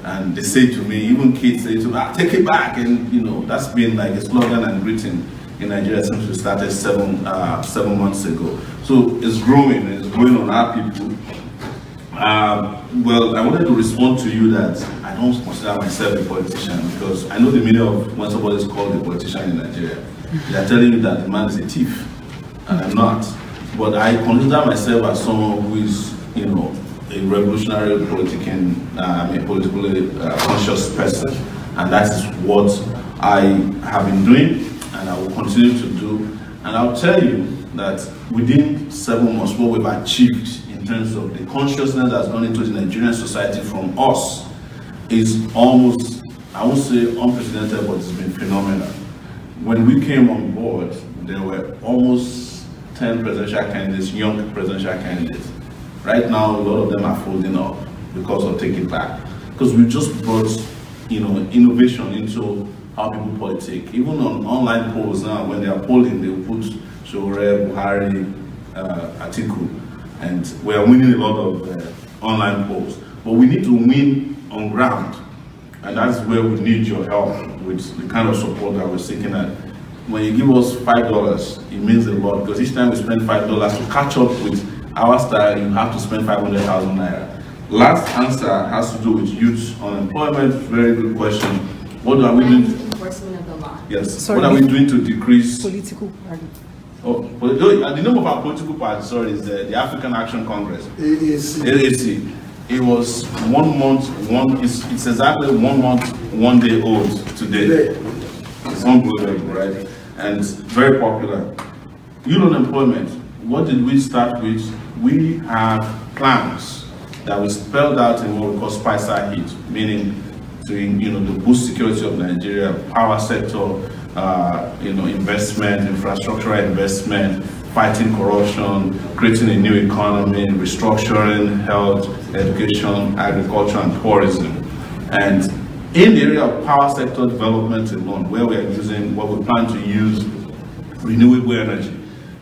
And they say to me, even kids say to me, take it back. And that's been like a slogan and greeting in Nigeria since we started 7 months ago. So it's growing on our people. Well, I wanted to respond to you that I don't consider myself a politician because I know the meaning of when somebody is called a politician in Nigeria. They are telling you that the man is a thief, and I'm not. But I consider myself as someone who is, a revolutionary politically conscious person, and that is what I have been doing, and I will continue to do. And I'll tell you that within 7 months, what we've achieved in terms of the consciousness that's gone into the Nigerian society from us is almost, I won't say unprecedented, but it's been phenomenal. When we came on board, there were almost 10 presidential candidates, young presidential candidates. Right now, a lot of them are folding up because of Take It Back. Because we just brought, innovation into how people politic. Even on online polls now, when they are polling, they will put Sowore, Buhari, Atiku, and we are winning a lot of online polls. But we need to win on ground, and that's where we need your help with the kind of support that we're seeking at. When you give us $5, it means a lot, because each time we spend $5 to catch up with our style, you have to spend 500,000 naira. Last answer has to do with youth unemployment. Very good question. What are we doing? Enforcement of the law. Yes. Sorry. What are we doing to decrease? Political party. The name of our political party, is the African Action Congress. AAC. It was 1 month, it's exactly 1 month, 1 day old today. It's unbelievable, right? And very popular. Youth unemployment. What did we start with? We have plans that we spelled out in what we call Spicer Heat, meaning to boost security of Nigeria, power sector, investment, infrastructural investment, fighting corruption, creating a new economy, restructuring health, education, agriculture, and tourism. And in the area of power sector development alone, where we are using what we plan to use renewable energy,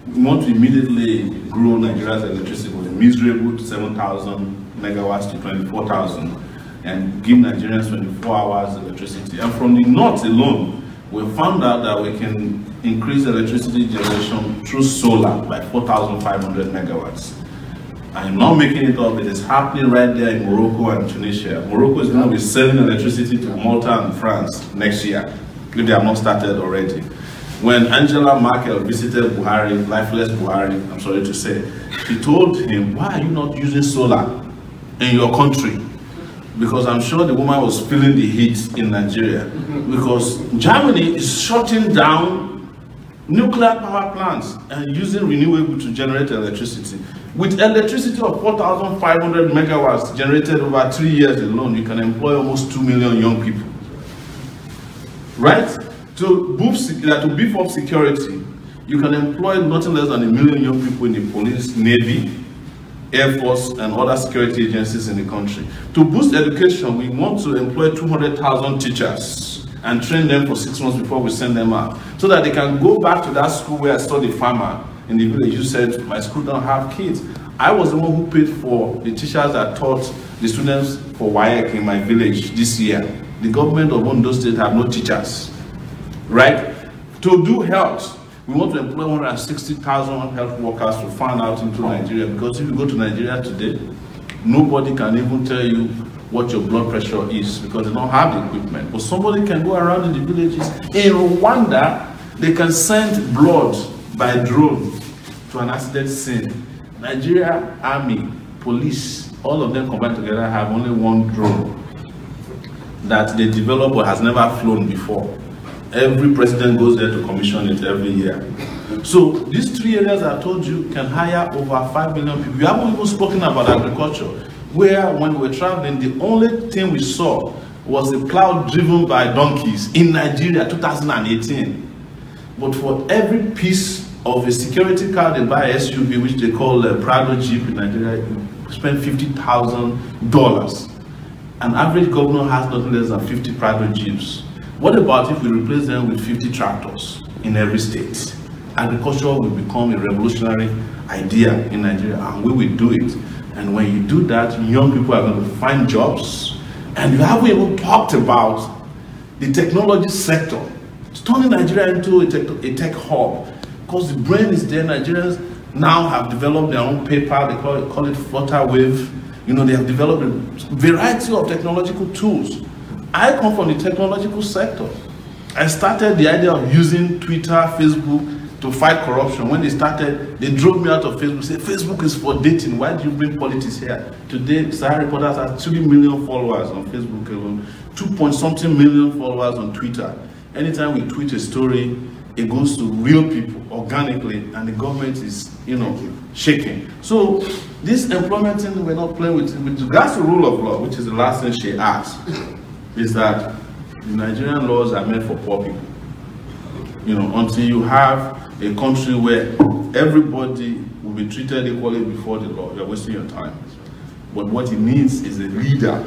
we want to immediately grow Nigeria's electricity with a miserable 7,000 megawatts to 24,000 and give Nigerians 24 hours electricity. And from the north alone, we found out that we can increase electricity generation through solar by 4,500 megawatts. I'm not making it up, it is happening right there in Morocco and Tunisia. Morocco is going to be selling electricity to Malta and France next year, if they have not started already. When Angela Merkel visited Buhari, lifeless Buhari, I'm sorry to say, she told him, why are you not using solar in your country? Because I'm sure the woman was feeling the heat in Nigeria. Because Germany is shutting down nuclear power plants and using renewable to generate electricity. With electricity of 4,500 megawatts generated over 3 years alone, you can employ almost 2 million young people. Right? To beef up security, you can employ nothing less than 1 million young people in the police, navy, Air Force, and other security agencies in the country. To boost education, we want to employ 200,000 teachers and train them for 6 months before we send them out, so that they can go back to that school where I studied farmer in the village. You said, my school don't have kids. I was the one who paid for the teachers that taught the students for WAEC in my village this year. The government of Ondo State have no teachers, right? To do health, we want to employ 160,000 health workers to fan out into Nigeria, because if you go to Nigeria today, nobody can even tell you what your blood pressure is, because they don't have the equipment. But somebody can go around in the villages. In Rwanda, they can send blood by drone to an accident scene. Nigeria Army, police, all of them combined together have only one drone that they develop or has never flown before. Every president goes there to commission it every year. So these 3 areas I told you can hire over 5 million people. We haven't even spoken about agriculture, where when we were traveling, the only thing we saw was a plow driven by donkeys in Nigeria, 2018. But for every piece of a security car they buy, SUV, which they call a Prado Jeep in Nigeria, you spend $50,000. An average governor has nothing less than 50 Prado Jeeps. What about if we replace them with 50 tractors in every state? Agriculture will become a revolutionary idea in Nigeria, and we will do it. And when you do that, young people are going to find jobs. And you haven't even talked about the technology sector. It's turning Nigeria into a tech hub, because the brain is there. Nigerians now have developed their own paper. They call it Flutterwave. You know, they have developed a variety of technological tools. I come from the technological sector. I started the idea of using Twitter, Facebook to fight corruption. When they started, they drove me out of Facebook, said, Facebook is for dating. Why do you bring politics here? Today, Sahara Reporters have 3 million followers on Facebook alone, 2-point-something million followers on Twitter. Anytime we tweet a story, it goes to real people organically, and the government is, shaking. So this employment thing we're not playing with regards to rule of law, which is the last thing she asked, is that the Nigerian laws are meant for poor people. Until you have a country where everybody will be treated equally before the law, you're wasting your time. But what it needs is a leader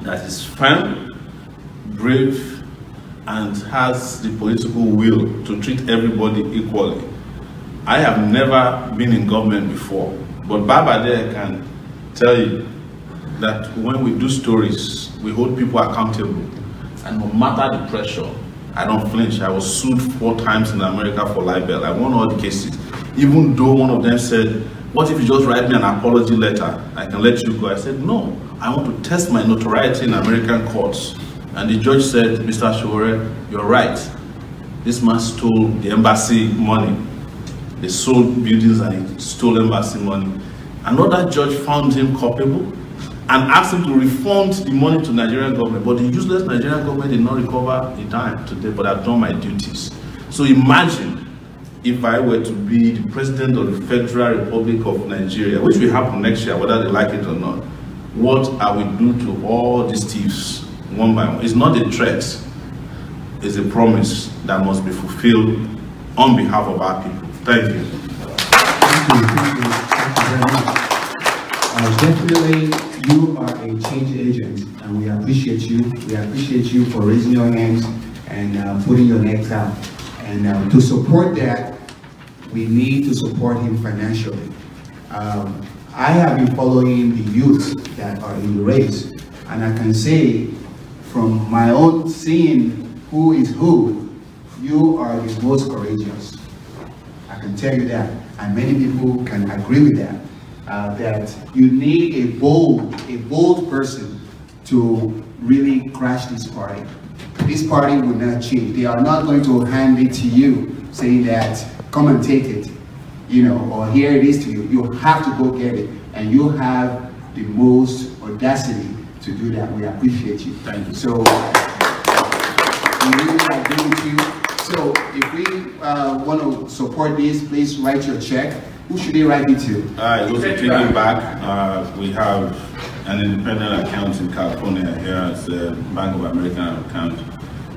that is firm, brave, and has the political will to treat everybody equally. I have never been in government before, but Baba there can tell you that when we do stories, we hold people accountable. And no matter the pressure, I don't flinch. I was sued 4 times in America for libel. I won all the cases. Even though one of them said, what if you just write me an apology letter? I can let you go. I said, no, I want to test my notoriety in American courts. And the judge said, Mr. Sowore, you're right. This man stole the embassy money. They sold buildings and he stole embassy money. Another judge found him culpable and asked him to refund the money to Nigerian government. But the useless Nigerian government did not recover a dime today, but I've done my duties. So imagine if I were to be the president of the Federal Republic of Nigeria, which will happen next year, whether they like it or not. What I will do to all these thieves, one by one. It's not a threat, it's a promise that must be fulfilled on behalf of our people. Thank you. Thank you very much. Definitely, you are a change agent, and we appreciate you. We appreciate you for raising your hands and putting your necks out. And to support that, we need to support him financially. I have been following the youth that are in the race, and I can say from my own seeing who is who, you are the most courageous. I can tell you that, and many people can agree with that. That you need a bold person to really crash this party. This party will not change. They are not going to hand it to you, saying that, come and take it, you know, or here it is to you. You have to go get it, and you have the most audacity to do that. We appreciate you. Thank you. So, we really agree with you. So, if we want to support this, please write your check. Who should they write it to? It goes to Taking Back. We have an independent account in California here at the Bank of America account.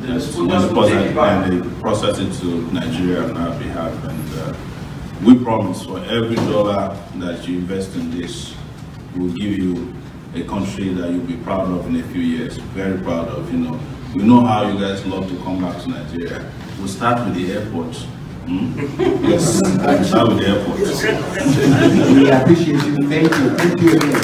And they process it to Nigeria on our behalf. And we promise for every dollar that you invest in this, we'll give you a country that you'll be proud of in a few years. Very proud of, you know. We know how you guys love to come back to Nigeria. We'll start with the airport. Yes, we'll start with the airport. We appreciate you. Thank you. Thank you again.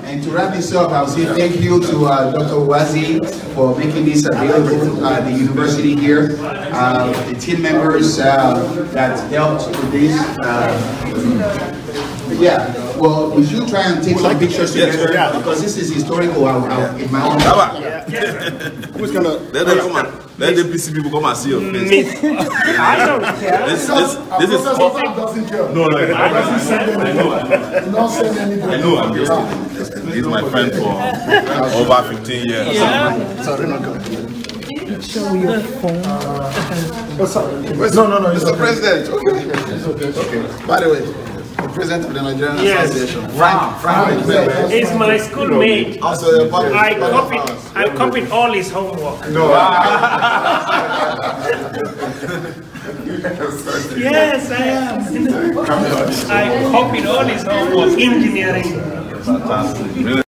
And to wrap this up, I'll say thank you to Dr. Wazi for making this available at the university here. The team members that helped with this. Yeah, well, we should try and take some pictures together because this is historical in my own. Who's gonna let them come and let the PC people come and see your face? I don't care. This is doesn't care. No, I know. I'm just he's my friend for over 15 years. Yeah. Sorry, not good. Show your phone. No, it's the president. Okay. By the way, the president of the Nigerian Association. Frank. He's my schoolmate. Also, I copied all his homework. No. Yes, I am. I copied all his homework, engineering. Fantastic.